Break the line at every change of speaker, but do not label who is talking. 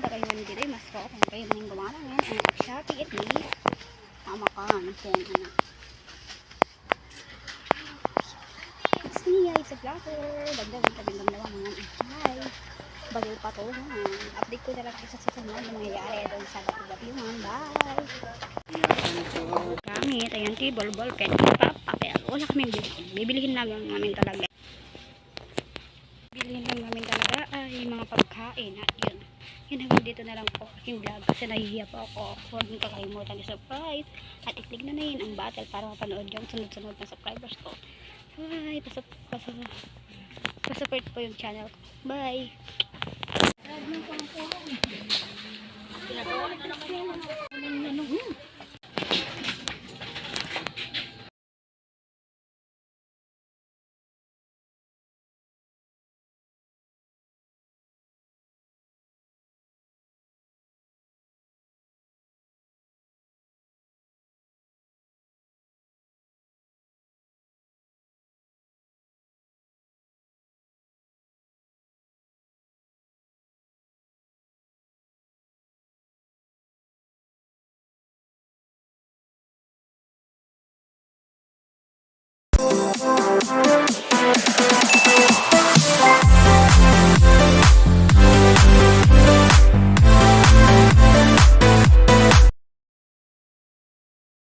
kita kayo man dito, mas ko kung kayo man gumana ngayon ang Shopee at me. Amakan, then anak. It's me, it's a vlogger. Dagdag ang kabindam-dawa mga ay. Bagay pa to. Update ko na lang isa sa sunod na mangyayari doon sa gabi. Bye! Gamit, ayan, table, ball, pen, papel. Wala kaming bibilihin lang namin talaga. Bibilihin lang namin talaga ay mga pagkain. At yun. Yun hanggang dito na lang po aking vlog kasi nahihiya po ako. Huwag nyo kakalimutan i-subscribe at i-click na yun ang button para mapanood yung sunod-sunod na subscribers ko. Bye! Pasupport po yung channel ko. Bye!